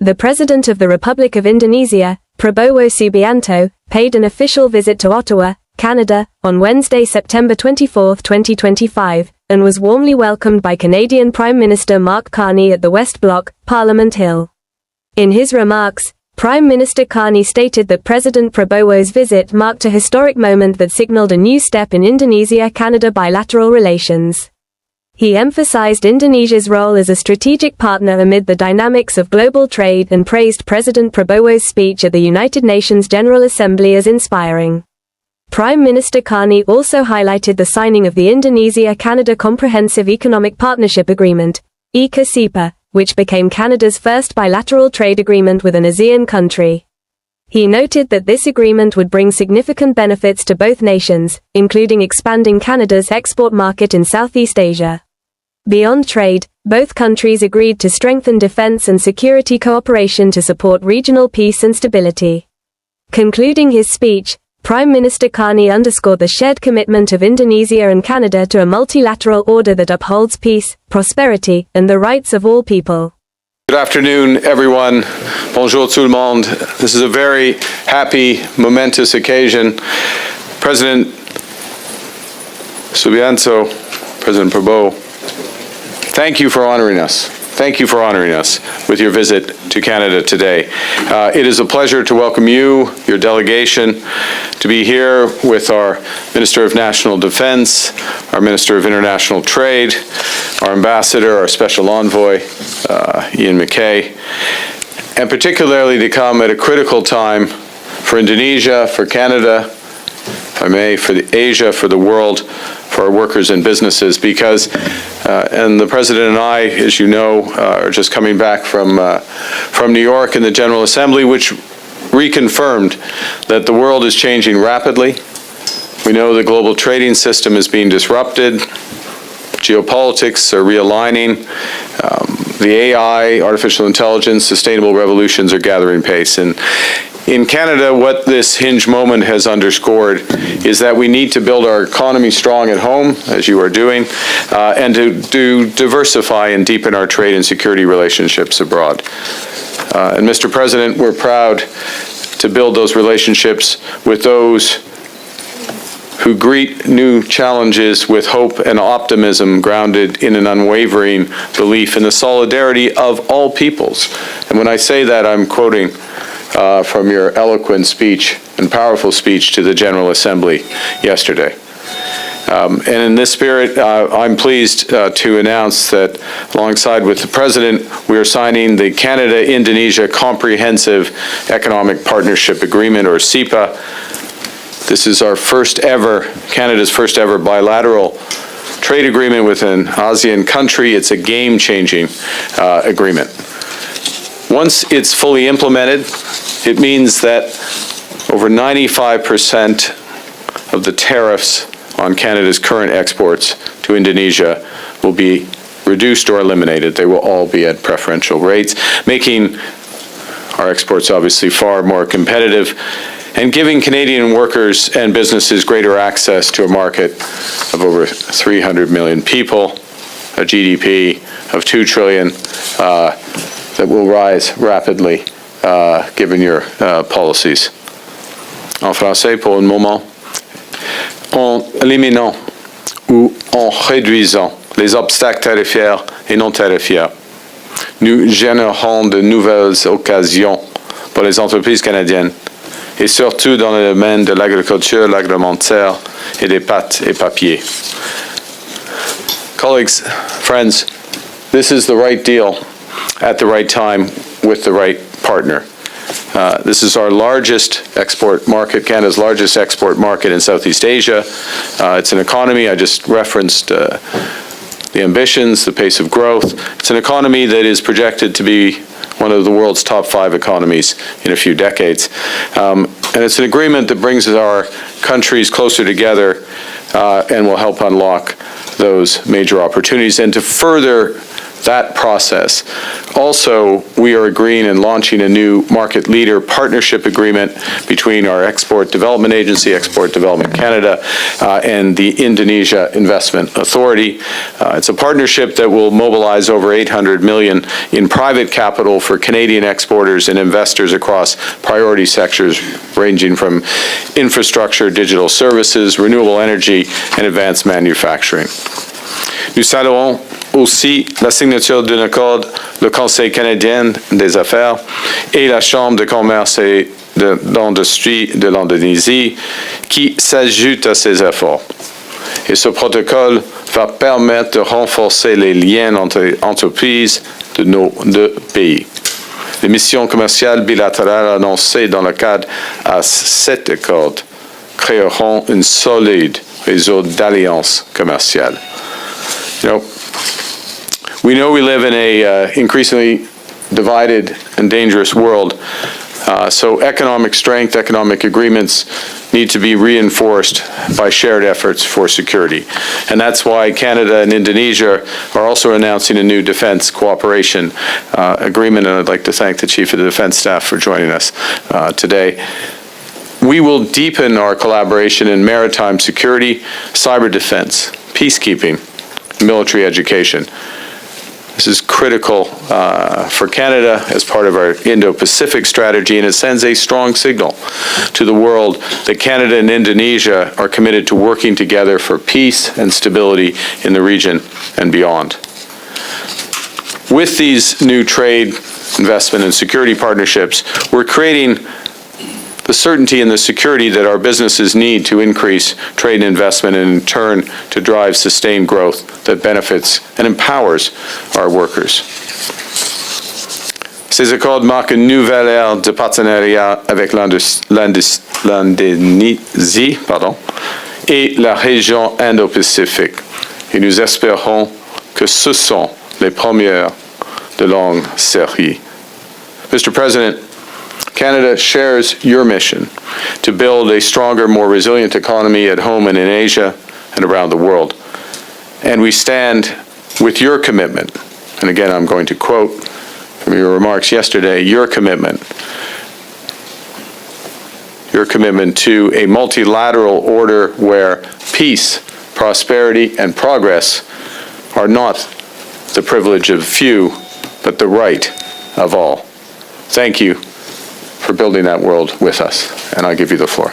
The President of the Republic of Indonesia, Prabowo Subianto, paid an official visit to Ottawa, Canada, on Wednesday, September 24, 2025, and was warmly welcomed by Canadian Prime Minister Mark Carney at the West Block, Parliament Hill. In his remarks, Prime Minister Carney stated that President Prabowo's visit marked a historic moment that signaled a new step in Indonesia-Canada bilateral relations. He emphasized Indonesia's role as a strategic partner amid the dynamics of global trade and praised President Prabowo's speech at the United Nations General Assembly as inspiring. Prime Minister Carney also highlighted the signing of the Indonesia-Canada Comprehensive Economic Partnership Agreement, ICA-CEPA, which became Canada's first bilateral trade agreement with an ASEAN country. He noted that this agreement would bring significant benefits to both nations, including expanding Canada's export market in Southeast Asia. Beyond trade, both countries agreed to strengthen defense and security cooperation to support regional peace and stability. Concluding his speech, Prime Minister Carney underscored the shared commitment of Indonesia and Canada to a multilateral order that upholds peace, prosperity, and the rights of all people. Good afternoon, everyone. Bonjour tout le monde. This is a very happy, momentous occasion. President Subianto, President Prabowo, thank you for honoring us. Thank you for honoring us with your visit to Canada today. It is a pleasure to welcome you, your delegation, to be here with our Minister of National Defense, our Minister of International Trade, our Ambassador, our Special Envoy, Ian McKay, and particularly to come at a critical time for Indonesia, for Canada, if I may, for Asia, for the world, for our workers and businesses, because and the President and I, as you know, are just coming back from New York and the General Assembly, which reconfirmed that the world is changing rapidly. We know the global trading system is being disrupted. Geopolitics are realigning. The AI, artificial intelligence, sustainable revolutions are gathering pace. And in Canada, what this hinge moment has underscored is that we need to build our economy strong at home, as you are doing, and to diversify and deepen our trade and security relationships abroad. And Mr. President, we're proud to build those relationships with those who greet new challenges with hope and optimism grounded in an unwavering belief in the solidarity of all peoples. And when I say that, I'm quoting from your eloquent speech and powerful speech to the General Assembly yesterday. And in this spirit, I'm pleased to announce that alongside with the President, we are signing the Canada-Indonesia Comprehensive Economic Partnership Agreement, or CEPA. This is our Canada's first ever bilateral trade agreement with an ASEAN country. It's a game-changing agreement. Once it's fully implemented, it means that over 95% of the tariffs on Canada's current exports to Indonesia will be reduced or eliminated. They will all be at preferential rates, making our exports obviously far more competitive and giving Canadian workers and businesses greater access to a market of over 300 million people, a GDP of $2 trillion that will rise rapidly given your policies. En français, pour un moment, en éliminant ou en réduisant les obstacles tarifaires et non tarifaires, nous générons de nouvelles occasions pour les entreprises canadiennes, et surtout dans le domaine de l'agriculture, l'agroalimentaire et des pâtes et papier. Colleagues, friends, this is the right deal at the right time with the right partner. This is our largest export market, Canada's largest export market in Southeast Asia. It's an economy, I just referenced the ambitions, the pace of growth. It's an economy that is projected to be one of the world's top 5 economies in a few decades. And it's an agreement that brings our countries closer together and will help unlock those major opportunities and to further that process. Also, we are agreeing and launching a new market leader partnership agreement between our Export Development Agency, Export Development Canada, and the Indonesia Investment Authority. It's a partnership that will mobilize over $800 million in private capital for Canadian exporters and investors across priority sectors ranging from infrastructure, digital services, renewable energy, and advanced manufacturing. Nous saluons aussi la signature d'un accord le Conseil canadien des affaires et la Chambre de commerce et de l'industrie de l'Indonésie qui s'ajoutent à ces efforts. Et ce protocole va permettre de renforcer les liens entre les entreprises de nos deux pays. Les missions commerciales bilatérales annoncées dans le cadre à cet accord créeront un solide réseau d'alliances commerciales. We know we live in a increasingly divided and dangerous world, so economic strength, economic agreements need to be reinforced by shared efforts for security. And that's why Canada and Indonesia are also announcing a new defense cooperation agreement, and I'd like to thank the Chief of the Defense Staff for joining us today. We will deepen our collaboration in maritime security, cyber defense, peacekeeping, military education. This is critical for Canada as part of our Indo-Pacific strategy, and it sends a strong signal to the world that Canada and Indonesia are committed to working together for peace and stability in the region and beyond. With these new trade, investment, and security partnerships, we're creating the certainty and the security that our businesses need to increase trade and investment and in turn to drive sustained growth that benefits and empowers our workers. Ces accords marquent une nouvelle ère de partenariat avec l'Indonésie et la région Indo-Pacifique. Et nous espérons que ce sont les premières de longue série. Mr. President, Canada shares your mission to build a stronger, more resilient economy at home and in Asia and around the world. And we stand with your commitment, and again I'm going to quote from your remarks yesterday, your commitment to a multilateral order where peace, prosperity, and progress are not the privilege of few, but the right of all. Thank you for building that world with us, and I give you the floor.